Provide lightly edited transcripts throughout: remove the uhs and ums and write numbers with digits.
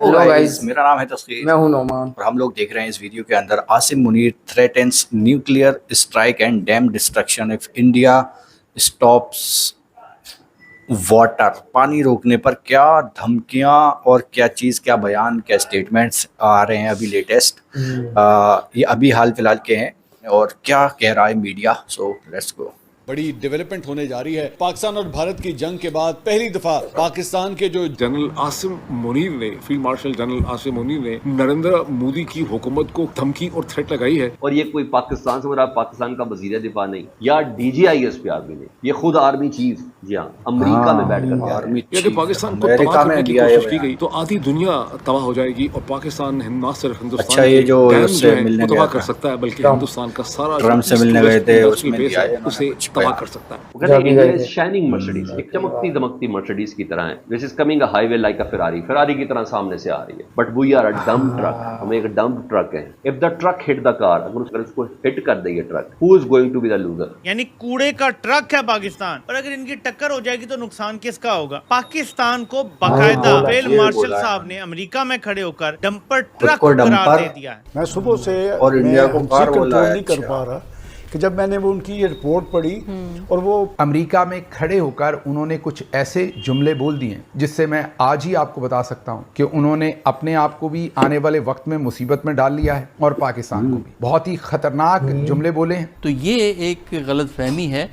Hello guys, मेरा नाम है तस्कीर। मैं हूं नोमान। और हम लोग देख रहे हैं इस वीडियो के अंदर Asim Munir threatens nuclear strike and dam destruction if India stops water. पानी रोकने पर क्या धमकियां और क्या चीज़, क्या बयान, क्या स्टेटमेंट्स आ रहे हैं अभी लेटेस्ट। ये अभी हाल फिलहाल के हैं और क्या कह रहा है मीडिया। So let's go. बड़ी डेवलपमेंट होने जा रही है। पाकिस्तान और भारत की जंग के बाद पहली दफा पाकिस्तान के जो जनरल आसिम मुनीर ने, field marshal general Asim Munir ने नरेंद्र मोदी की हुकूमत को धमकी और थ्रेट लगाई है। और ये कोई पाकिस्तान से मुराद पाकिस्तान का वजीर दिफा नहीं या डीजीआईएस पे आर्मी ने, ये खुद आर्मी चीफ, जी हाँ, अमेरिका में बैठ कर आर्मी यदि पाकिस्तान को तबाह करने की कोशिश की गई तो आधी दुनिया तबाह हो जाएगी और पाकिस्तान न सिर्फ हिंदुस्तान ये जो उससे मिलने तबाह कर सकता है बल्कि हिंदुस्तान का सारा ट्रम्प से मिलने गए थे उसमें उसे तबाह कर सकता है। शाइनिंग मर्सिडीज, एक चमकती दमकती मर्सिडीज की तरह है। This is coming a highway like a Ferrari की तरह सामने से आ रही है, but we are a dump truck. हम एक डंप ट्रक है। If the truck hit the car, अगर उसको हिट कर दे ये truck, who is going to be the loser? यानी कूड़े का ट्रक है पाकिस्तान, और अगर इनकी टक्कर हो जाएगी तो नुकसान किसका होगा? पाकिस्तान को बाकायदा फील्ड मार्शल साहब ने अमेरिका में खड़े होकर डंपर ट्रक करार दे दिया है। मैं सुबह से और इंडिया को कंट्रोल नहीं कर पा रहा कि जब मैंने वो उनकी ये रिपोर्ट पढ़ी और वो अमेरिका में खड़े होकर उन्होंने कुछ ऐसे जुमले बोल दिए जिससे मैं आज ही आपको बता सकता हूं कि उन्होंने अपने आप को भी आने वाले वक्त में मुसीबत में डाल लिया है और पाकिस्तान को भी। बहुत ही खतरनाक जुमले बोले हैं। तो ये एक गलतफहमी है।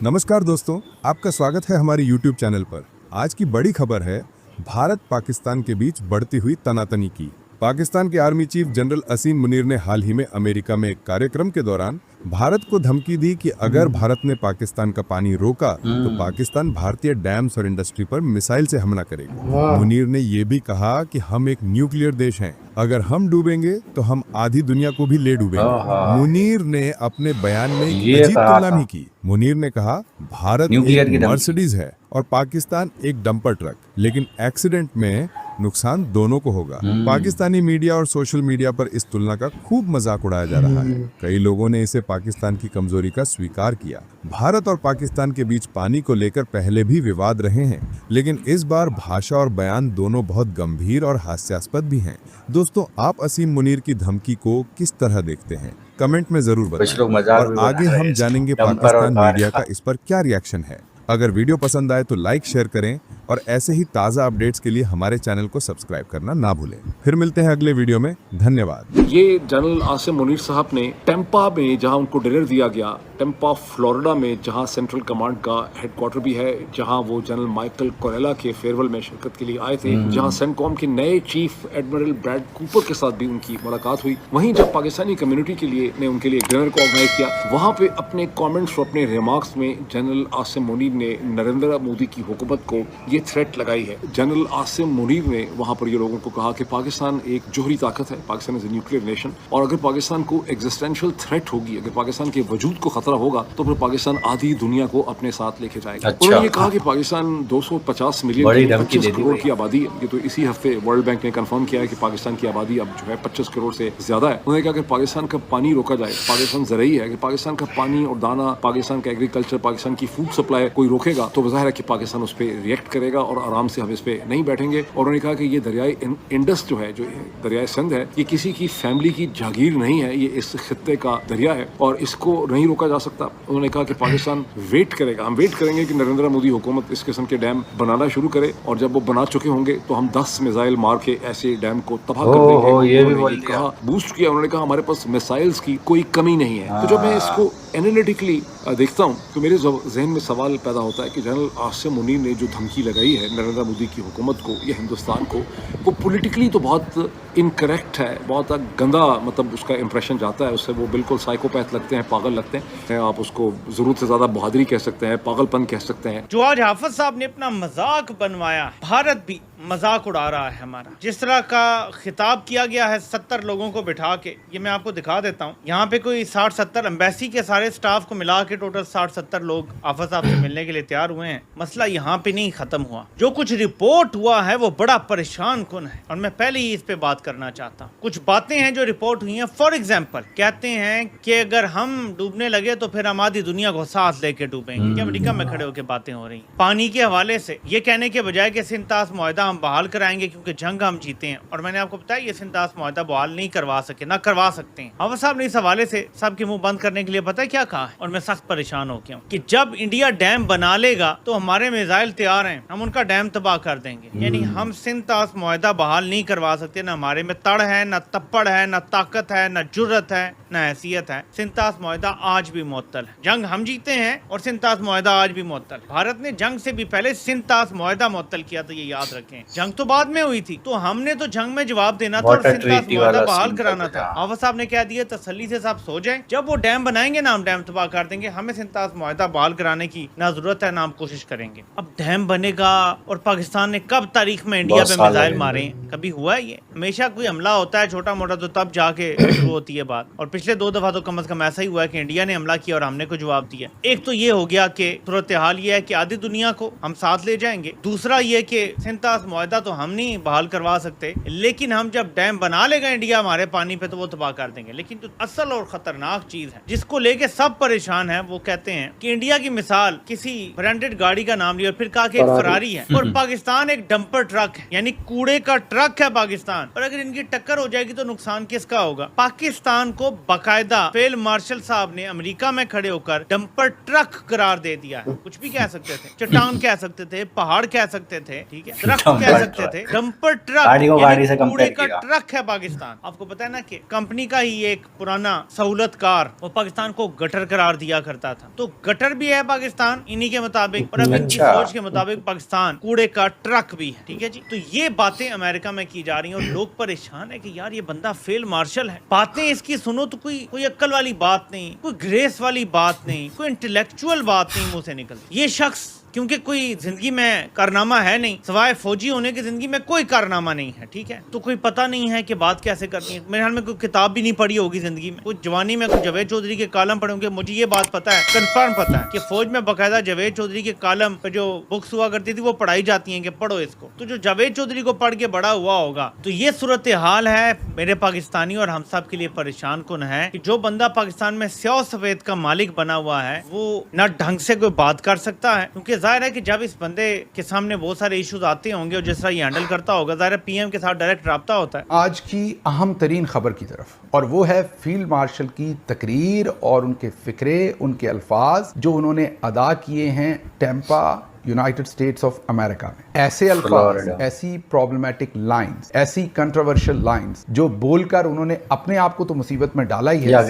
नमस्कार दोस्तों, आपका स्वागत है हमारे YouTube चैनल पर। आज की बड़ी खबर है भारत पाकिस्तान के बीच बढ़ती हुई तनातनी की। पाकिस्तान के army chief general Asim Munir ने हाल ही में अमेरिका में एक कार्यक्रम के दौरान भारत को धमकी दी कि अगर भारत ने पाकिस्तान का पानी रोका तो पाकिस्तान भारतीय डैम्स और इंडस्ट्री पर मिसाइल से हमला करेगा। मुनीर ने ये भी कहा कि हम एक न्यूक्लियर देश हैं, अगर हम डूबेंगे तो हम आधी दुनिया को भी ले डूबेंगे। मुनीर ने अपने बयान में अजीब तुलना भी की। मुनीर ने कहा भारत एक मर्सिडीज है और पाकिस्तान एक डंपर ट्रक, लेकिन एक्सीडेंट में नुकसान दोनों को होगा। पाकिस्तानी मीडिया और सोशल मीडिया पर इस तुलना का खूब मजाक उड़ाया जा रहा है। कई लोगों ने इसे पाकिस्तान की कमजोरी का स्वीकार किया। भारत और पाकिस्तान के बीच पानी को लेकर पहले भी विवाद रहे हैं, लेकिन इस बार भाषा और बयान दोनों बहुत गंभीर और हास्यास्पद भी हैं। दोस्तों, आप आसिम मुनीर की धमकी को किस तरह देखते हैं? कमेंट में जरूर बताएं। और आगे हम जानेंगे पाकिस्तान मीडिया का इस पर क्या रिएक्शन है। अगर वीडियो पसंद आए तो लाइक शेयर करें और ऐसे ही ताज़ा अपडेट्स के लिए हमारे चैनल को सब्सक्राइब करना ना भूलें। फिर मिलते हैं अगले वीडियो में। धन्यवाद। ये जनरल आसिम मुनीर साहब ने टेम्पा में जहां उनको डिनर दिया गया, टेम्पा फ्लोरिडा में जहां सेंट्रल कमांड का हेडक्वार्टर भी है, जहां वो जनरल माइकल कोरेला के फेयरवेल में शिरकत के लिए आए थे, जहां सेंटकॉम के नए चीफ एडमिरल ब्रैड कूपर के साथ भी उनकी मुलाकात हुई। वहीं जब पाकिस्तानी कम्युनिटी के लिए ने उनके लिए डिनर को ऑर्गेनाइज किया, वहां पे अपने कॉमेंट्स और अपने रिमार्क्स में जनरल आसिम मुनीर ने नरेंद्र मोदी की हुकूमत को ये थ्रेट लगाई है। जनरल आसिम मुनीर ने वहां पर ये लोगों को कहा कि पाकिस्तान एक जोहरी ताकत है, Pakistan is a nuclear nation, और अगर पाकिस्तान को एग्जिस्टेंशियल थ्रेट होगी, अगर पाकिस्तान के वजूद को खतरा होगा तो फिर पाकिस्तान आधी दुनिया को अपने साथ लेके जाएगा। उन्होंने ये कहा कि पाकिस्तान 250 मिलियन 25 करोड़ की आबादी है। ये तो इसी हफ्ते वर्ल्ड बैंक ने कंफर्म किया है कि पाकिस्तान की आबादी अब जो है 25 करोड़ से ज्यादा है। उन्होंने कहा कि पाकिस्तान का पानी रोका जाए, पाकिस्तान ज़रूरी है कि पाकिस्तान का पानी और दाना, पाकिस्तान का एग्रीकल्चर, पाकिस्तान की फूड सप्लाई कोई रोकेगा तो ज़ाहिर है कि पाकिस्तान उस पर रिएक्ट करेगा और आराम से हम इस पे नहीं बैठेंगे। और उन्होंने कहा कि ये दरियाई इंडस जो है, जो दरियाई सिंध है, ये किसी की फैमिली की जागीर नहीं है, ये इस खित्ते का दरिया है और इसको नहीं रोका जा सकता। उन्होंने कहा कि पाकिस्तान वेट करेगा, हम वेट करेंगे कि नरेंद्र मोदी हुकूमत इस किस्म के डैम बनाना शुरू करे और जब वो बना चुके होंगे तो हम 10 मिसाइल मार के ऐसे डैम को तबाह कर देंगे। ये भी कहा, बूस्ट किया। उन्होंने कहा हमारे पास मिसाइल्स की कोई कमी नहीं है। तो जब मैं इसको एनालिटिकली देखता हूँ तो मेरे जहन में सवाल पैदा होता है कि जनरल आसिम मुनीर ने जो धमकी लगाई है नरेंद्र मोदी की हुकूमत को या हिंदुस्तान को, वो पॉलिटिकली तो बहुत इनकरेक्ट है, बहुत गंदा मतलब उसका इंप्रेशन जाता है उससे। वो बिल्कुल साइकोपैथ लगते हैं, पागल लगते हैं। आप उसको जरूरत से ज्यादा बहादुरी कह सकते हैं, पागलपन कह सकते हैं। जो आज हाफिज साहब ने अपना मजाक बनवाया, भारत भी मजाक उड़ा रहा है हमारा। जिस तरह का खिताब किया गया है 70 लोगों को बिठा के, ये मैं आपको दिखा देता हूँ। यहाँ पे कोई 60-70 एम्बेसी के सारे सारे स्टाफ को मिला के टोटल 60-70 लोग आफत साहब से मिलने के लिए तैयार हुए हैं। मसला यहाँ पे नहीं खत्म हुआ, जो कुछ रिपोर्ट हुआ है वो बड़ा परेशान कुन है और मैं पहले ही इस पे बात करना चाहता हूँ। कुछ बातें हैं जो रिपोर्ट हुई हैं। फॉर एग्जाम्पल कहते हैं कि अगर हम डूबने लगे तो फिर हम आधी दुनिया को साथ लेके डूबेंगे। ये अमेरिका में खड़े होकर बातें हो रही हैं पानी के हवाले से, ये कहने के बजाय कि सिंतास मुआहदा हम बहाल कराएंगे क्योंकि जंग हम जीते हैं। और मैंने आपको बताया ये सिंतास मुआहदा बहाल नहीं करवा सके, ना करवा सकते हैं। आफत साहब ने इस हवाले से सबके मुंह बंद करने के लिए पता है क्या कहा है, और मैं सख्त परेशान हो गया हूँ कि जब इंडिया डैम बना लेगा तो हमारे मिसाइल तैयार हैं, हम उनका डैम तबाह कर देंगे। यानी हम सिंतास मुआहदा बहाल नहीं करवा सकते, ना हमारे में तड़ है, ना तप्पड़ है, ना ताकत है, ना जुर्रत है, ना हैसियत है। सिंतास मुआहदा आज भी मुअत्तल है। जंग हम जीते हैं और सिंतास मुआहदा आज भी मुअत्तल। भारत ने जंग से भी पहले सिंतास मुआहदा मुअत्तल किया था, ये याद रखें। जंग तो बाद में हुई थी, तो हमने तो जंग में जवाब देना था और सिंतास मुआहदा बहाल कराना था। आफत साहब ने कह दिया तसल्ली से साहब सो जाएं, जब वो डैम बनाएंगे ना हम डैम तबाह कर देंगे। हमें सिंतास मुआहदा बहाल कराने की ना जरूरत है ना हम कोशिश करेंगे। अब डैम बनेगा और पाकिस्तान ने कब तारीख में इंडिया पे मिसाइल मारे? कभी हुआ है ये? हमेशा कोई हमला होता है छोटा मोटा तो तब जाके शुरू होती है बात। और पिछले 2 दफा तो कम से कम ऐसा ही हुआ है कि इंडिया ने हमला किया और हमने को जवाब दिया। एक तो ये हो गया कि सूरत हाल ये है कि आधी दुनिया को हम साथ ले जाएंगे। दूसरा ये कि सिंतास मुआहदा तो हम नहीं बहाल करवा सकते, लेकिन हम जब डैम बना लेगा इंडिया हमारे पानी पे तो वो तबाह कर देंगे। लेकिन जो असल और खतरनाक चीज है जिसको लेके सब परेशान है, वो कहते हैं कि इंडिया की मिसाल किसी ब्रांडेड गाड़ी का नाम लिया और फिर कहा कि एक फरारी है और पाकिस्तान एक डंपर ट्रक है, यानी कूड़े का ट्रक है पाकिस्तान। और अगर इनकी टक्कर हो जाएगी तो नुकसान किसका होगा? पाकिस्तान को बाकायदा फील्ड मार्शल साहब ने अमेरिका में खड़े होकर डंपर ट्रक करार दे दिया है। कुछ भी कह सकते थे, चट्टान कह सकते थे, पहाड़ कह सकते थे, ठीक है, ट्रक कह सकते थे, डंपर ट्रक कूड़े का ट्रक है पाकिस्तान। आपको पता है ना कि कंपनी का ही एक पुराना सहूलत कार वो पाकिस्तान को गटर करार दिया करता था। तो गटर भी है पाकिस्तान इन्हीं के मुताबिक, और अब इनकी सोच के मुताबिक पाकिस्तान कूड़े का ट्रक भी है, ठीक है जी। तो ये बातें अमेरिका में की जा रही हैं और लोग परेशान है कि यार ये बंदा फील्ड मार्शल है। बातें इसकी सुनो तो कोई अक्ल वाली बात नहीं, कोई ग्रेस वाली बात नहीं, कोई इंटेलेक्चुअल बात नहीं मुंह से निकलती। ये शख्स क्योंकि कोई जिंदगी में कारनामा है नहीं, सिवाय फौजी होने की जिंदगी में कोई कारनामा नहीं है, ठीक है, तो कोई पता नहीं है कि बात कैसे करनी है। मेरे ख्याल में कोई किताब भी नहीं पढ़ी होगी जिंदगी में, कुछ जवानी में कुछ जावेद चौधरी के कालम पढ़े होंगे। मुझे ये बात पता है, कंफर्म पता है कि फौज में बाकायदा जावेद चौधरी के कालम पर जो बुक्स हुआ करती थी वो पढ़ाई जाती हैं कि पढ़ो इसको। तो जो जावेद चौधरी को पढ़ के बड़ा हुआ होगा, तो ये सूरत हाल है मेरे पाकिस्तानी और हम सब के लिए परेशान कुन है कि जो बंदा पाकिस्तान में स्याह सफेद का मालिक बना हुआ है वो न ढंग से कोई बात कर सकता है, क्योंकि जाहिर है कि जब इस बंदे के सामने बहुत सारे इश्यूज आते होंगे और जिस तरह ये हैंडल करता होगा, ज़ाहिर पीएम के साथ डायरेक्ट राब्ता होता है। आज की अहम तरीन खबर की तरफ, और वो है फील्ड मार्शल की तकरीर और उनके फिक्रे, उनके अल्फाज जो उन्होंने अदा किए हैं Tampa United states of America में। ऐसे अल्फाज, ऐसी प्रॉब्लमैटिक लाइंस, ऐसी कंट्रोवर्शियल लाइंस जो बोलकर उन्होंने अपने आप को तो मुसीबत में डाला ही है,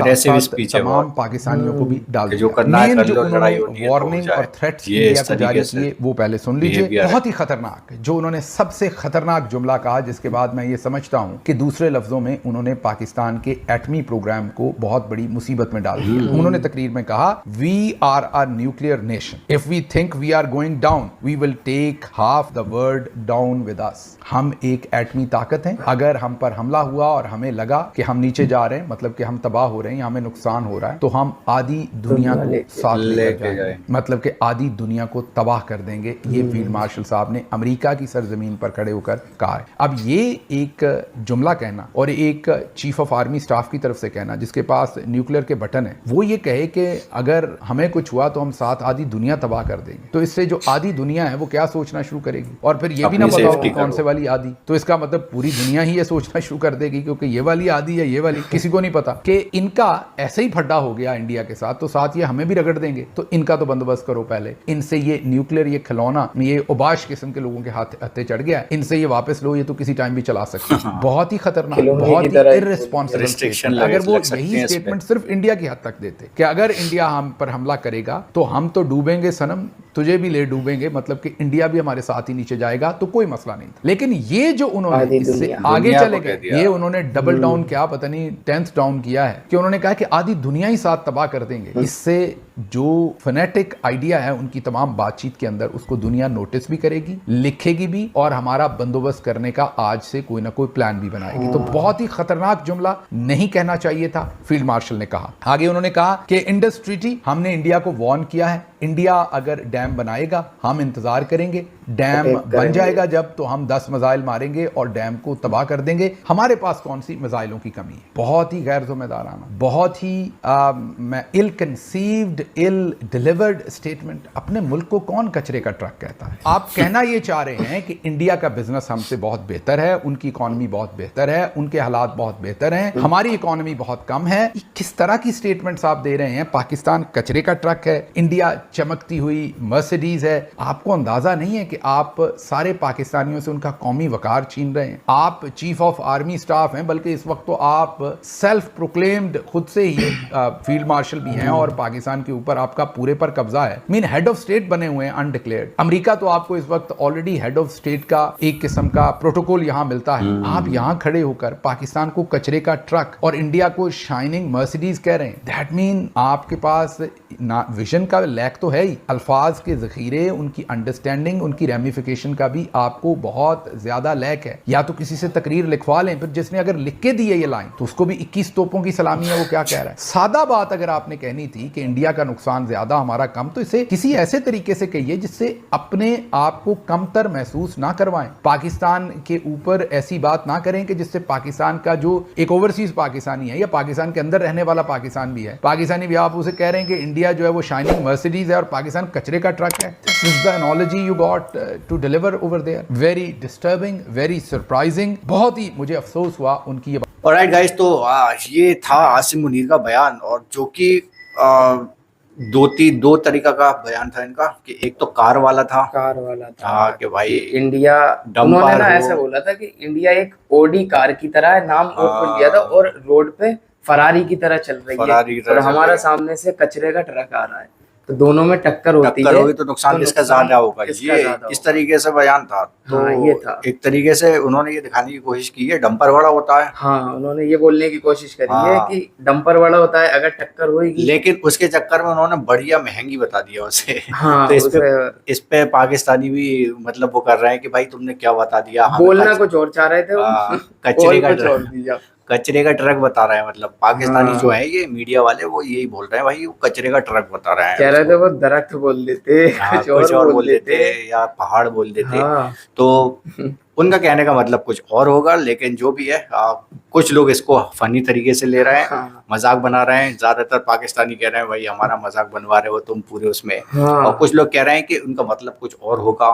तमाम पाकिस्तानियों को भी डाल दिया। मेन जो उन्होंने वार्निंग और थ्रेट्स इंडिया को जारी किए वो पहले सुन लीजिए। बहुत ही खतरनाक, जो उन्होंने सबसे खतरनाक जुमला कहा, जिसके बाद मैं ये समझता हूँ कि दूसरे लफ्जों में उन्होंने पाकिस्तान के एटमी प्रोग्राम को बहुत बड़ी मुसीबत में डाल दिया। उन्होंने तकरीर में कहा, we are a nuclear nation, if we think we are going down we will take half the world down with us. हम एक एटमी ताकत हैं, अगर हम पर हमला हुआ और हमें लगा कि हम नीचे जा रहे हैं, मतलब कि हम तबाह हो रहे हैं, हमें नुकसान हो रहा है, तो हम आधी दुनिया को साथ लेकर जाएंगे, मतलब कि आधी दुनिया को तबाह कर देंगे। ये फील्ड मार्शल साहब ने अमेरिका की सरजमीन पर खड़े होकर कहा है। अब ये एक जुमला कहना और एक चीफ ऑफ आर्मी स्टाफ की तरफ से कहना जिसके पास न्यूक्लियर के बटन है, वो ये कहे कि अगर हमें कुछ हुआ तो हम साथ आधी दुनिया तबाह कर देंगे, तो इससे जो आधी दुनिया है वो क्या सोचना शुरू करेगी? और फिर ये भी ना पता हो कौन से वाली आधी, तो इसका मतलब पूरी दुनिया ही ये सोचना शुरू कर देगी क्योंकि ये वाली आधी है, ये वाली, किसी को नहीं पता कि इनका ऐसे ही फड्डा हो गया इंडिया के साथ, तो साथ ये हमें भी रगड़ देंगे। तो इनका तो बंदोबस्त करो पहले, इनसे ये न्यूक्लियर, ये खिलौना, ये उबाश किस्म के लोगों के हत्थे चढ़ गया, इनसे ये वापस लो, ये तो किसी टाइम भी चला सकते हैं। बहुत ही खतरनाक, बहुत ही इररिस्पांसिबल। अगर वो यही स्टेटमेंट सिर्फ इंडिया की हद तक देते कि अगर इंडिया हम पर हमला करेगा तो हम तो डूबेंगे सनम, तुझे भी ले डूबेंगे, मतलब कि इंडिया भी हमारे साथ ही नीचे जाएगा, तो कोई मसला नहीं था। लेकिन ये जो उन्होंने इससे आगे दुनिया चले को कह गए, दिया। ये उन्होंने डबल डाउन क्या पता नहीं 10th डाउन किया है कि उन्होंने कहा कि आधी दुनिया ही साथ तबाह कर देंगे। इससे जो फनेटिक आइडिया है उनकी तमाम बातचीत के अंदर, उसको दुनिया नोटिस भी करेगी, लिखेगी भी, और हमारा बंदोबस्त करने का आज से कोई ना कोई प्लान भी बनाएगी। तो बहुत ही खतरनाक जुमला, नहीं कहना चाहिए था, फील्ड मार्शल ने कहा। आगे उन्होंने कहा कि इंडस ट्रीटी, हमने इंडिया को वार्न किया है, इंडिया अगर डैम बनाएगा हम इंतजार करेंगे, डैम बन जाएगा जब तो हम 10 मिसाइल मारेंगे और डैम को तबाह कर देंगे, हमारे पास कौन सी मिसाइलों की कमी है। बहुत ही गैर जिम्मेदाराना, बहुत ही इल कंसीव्ड, इल डिलीवर्ड स्टेटमेंट। अपने मुल्क को कौन कचरे का ट्रक कहता है? आप कहना ये चाह रहे हैं कि इंडिया का बिजनेस हमसे बहुत बेहतर है, उनकी इकोनॉमी बहुत बेहतर है, उनके हालात बहुत बेहतर हैं, हमारी इकोनॉमी बहुत कम है। ये किस तरह की स्टेटमेंट्स आप दे रहे हैं? पाकिस्तान कचरे का ट्रक है, इंडिया चमकती हुई मर्सिडीज है। आपको अंदाजा नहीं है कि आप सारे पाकिस्तानियों से उनका कौमी वकार छीन रहे हैं। आप चीफ ऑफ आर्मी स्टाफ हैं, बल्कि इस वक्त तो आप सेल्फ प्रोक्लेम्ड खुद से ही फील्ड मार्शल भी हैं और पाकिस्तान के ऊपर आपका पूरे पर कब्जा है। मीन हेड ऑफ स्टेट बने हुए हैं अनडिक्लेयर्ड। अमेरिका तो आपको इस वक्त ऑलरेडी हेड ऑफ स्टेट का एक किस्म का प्रोटोकॉल यहां मिलता है। आप यहां खड़े होकर पाकिस्तान को कचरे का ट्रक और इंडिया को शाइनिंग मर्सिडीज कह रहे हैं। दैट मीन आपके पास विजन का लैक तो है ही, अल्फाज के जखीरे, उनकी अंडरस्टैंडिंग, उनकी रेमिफिकेशन का भी आपको बहुत ज्यादा लैक है। या तो किसी से तकरीर लिखवा लें, फिर जिसने अगर लिख के दी है ये लाइन तो उसको भी 21 तोपों की सलामी है, वो क्या कह रहा है। सादा बात अगर आपने कहनी थी कि इंडिया का नुकसान ज्यादा हमारा कम, तो इसे किसी ऐसे तरीके से कहिए जिससे अपने आप को कमतर महसूस ना करवाएं। पाकिस्तान के ऊपर ऐसी बात ना करें कि जिससे पाकिस्तान का जो एक ओवरसीज पाकिस्तानी है या पाकिस्तान के अंदर रहने वाला पाकिस्तान भी है, पाकिस्तानी भी आप उसे कह रहे हैं कि इंडिया जो है वो शाइनिंग मर्सिडीज है और पाकिस्तान कचरे का ट्रक है। This is the analogy you got to deliver over there. Very disturbing, very surprising. बहुत ही मुझे अफसोस हुआ उनकी ये बात। ऑलराइट गाइस, तो ये था आसिम मुनीर का बयान, और जो कि दो तरीका का बयान था इनका, कि एक तो कार वाला था हाँ कि भाई इंडिया, उन्होंने ना ऐसा बोला था कि इंडिया एक ओडी कार की तरह है, नाम और लिया था, और रोड पे फरारी की तरह चल रही है, और हमारा सामने से कचरे का ट्रक आ रहा है, तो दोनों में टक्कर होगी तो नुकसान किसका ज्यादा होगा। ये इस तरीके से बयान था। तो हाँ, ये था। एक तरीके से उन्होंने ये दिखाने की कोशिश की है डंपर बड़ा होता है। हाँ, उन्होंने ये बोलने की कोशिश करी है कि डंपर बड़ा होता है, अगर टक्कर होगी, लेकिन उसके चक्कर में उन्होंने बढ़िया महंगी बता दिया उसे। हाँ, तो इस पे पाकिस्तानी भी मतलब वो कर रहे हैं कि भाई तुमने क्या बता दिया, बोलना कुछ और चाह रहे थे वो, कचरे का ट्रक बता रहे हैं। मतलब पाकिस्तानी जो है ये मीडिया वाले, वो यही बोल रहे हैं भाई वो कचरे का ट्रक बता रहे हैं। कह रहे थे वो दरख्त बोल देते, कुछ और बोल देते या पहाड़ बोल देते। तो उनका कहने का मतलब कुछ और होगा, लेकिन जो भी है कुछ लोग इसको फनी तरीके से ले रहे हैं, मजाक बना रहे हैं। ज्यादातर पाकिस्तानी कह रहे हैं भाई हमारा मजाक बनवा रहे हो तुम पूरे उसमें, और कुछ लोग कह रहे हैं कि उनका मतलब कुछ और होगा।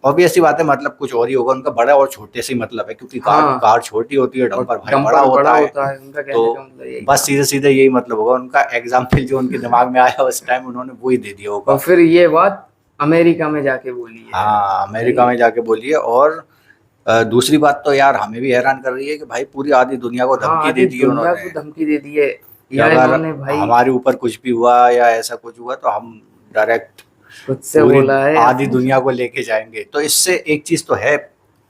ऑब्वियस सी बात है, मतलब कुछ और ही होगा। उनका बड़ा और छोटे से मतलब है, क्योंकि कार छोटी होती है, डंपर भाई बड़ा होता है। तो बस सीधे सीधे यही मतलब होगा उनका। एग्जाम्पल जो उनके दिमाग में आया उस टाइम उन्होंने वो ही दे दिया होगा। और फिर ये बात अमेरिका में जाके बोली है। हाँ, अमेरिका में जाके बोली है। और दूसरी बात तो यार हमें भी हैरान कर रही है कि भाई पूरी आधी दुनिया को धमकी दे दी है उन्होंने। धमकी दे दी है अगर भाई हमारे ऊपर कुछ भी हुआ या ऐसा कुछ हुआ तो हम डायरेक्ट खुद से बोला है आधी दुनिया को लेके जाएंगे। तो इससे एक चीज तो है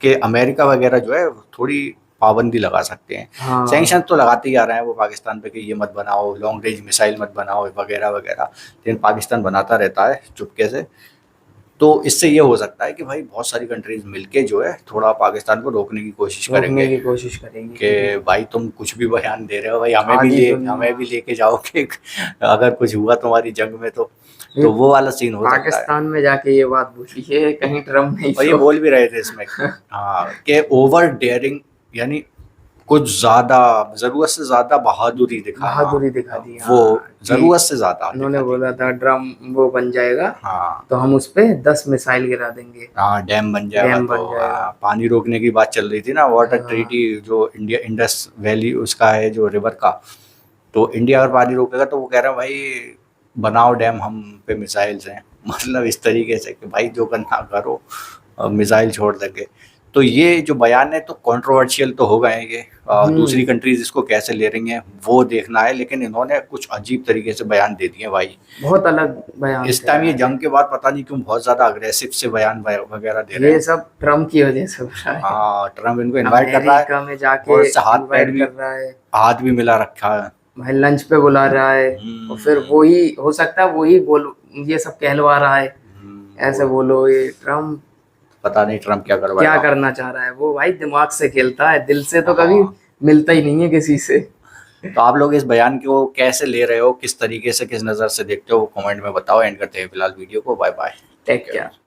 कि अमेरिका वगैरह जो है थोड़ी पाबंदी लगा सकते हैं। सैंक्शन तो लगाते ही आ रहे हैं वो पाकिस्तान पे कि ये मत बनाओ, लॉन्ग रेंज मिसाइल मत बनाओ वगैरह वगैरह, लेकिन पाकिस्तान बनाता रहता है चुपके से। तो इससे ये हो सकता है कि भाई बहुत सारी कंट्रीज मिलके जो है थोड़ा पाकिस्तान को रोकने की कोशिश करेंगे कि भाई तुम कुछ भी बयान दे रहे हो भाई हमें भी लेके जाओगे अगर कुछ हुआ तुम्हारी जंग में तो वो वाला सीन हो सकता है। पाकिस्तान में जाके ये बात बोली है, कहीं ट्रम्प नहीं। और ये बोल भी रहे थे इसमें हाँ कि ओवर डेयरिंग, यानी कुछ ज्यादा जरूरत से ज्यादा बहादुरी दिखा दी। वो जरूरत से ज्यादा उन्होंने बोला था ड्रम वो बन जाएगा तो हम उस पे 10 मिसाइल गिरा देंगे। हाँ, डैम बन जाएगा। पानी रोकने की बात चल रही थी ना, वाटर ट्रीटी जो इंडिया इंडस वैली उसका है जो रिवर का, तो इंडिया अगर पानी रोकेगा तो वो कह रहा है भाई बनाओ डैम, हम पे मिसाइल्स हैं। मतलब इस तरीके से कि भाई जो करना करो, मिसाइल छोड़ देंगे। तो ये जो बयान है तो कंट्रोवर्शियल तो हो गए हैं ये, दूसरी कंट्रीज इसको कैसे ले रही हैं वो देखना है, लेकिन इन्होंने कुछ अजीब तरीके से बयान दे दिए भाई। बहुत अलग बयान इस थे टाइम ये भाई। जंग के बाद पता नहीं क्यों बहुत ज्यादा अग्रेसिव से बयान वगैरह दे रहे ये हैं। सब ट्रम्प की वजह से हो रहा है। हाँ, ट्रम्प इनको इनवाइट कर रहा अमेरिका है में जाके और उससे हाथ पैर इनवाइट भी, कर रहा है, हाथ भी मिला रखा है। भाई लंच पे बुला रहा है, और फिर वही हो सकता है वही बोल ये सब कहलवा रहा है, ऐसे बोलो। ये ट्रम्प पता नहीं ट्रम्प क्या करवाएगा, क्या करना चाह रहा है वो, भाई दिमाग से खेलता है, दिल से तो कभी मिलता ही नहीं है किसी से। तो आप लोग इस बयान को कैसे ले रहे हो, किस तरीके से, किस नज़र से देखते हो, वो कमेंट में बताओ। एंड करते हैं फिलहाल वीडियो को। Bye bye, take care.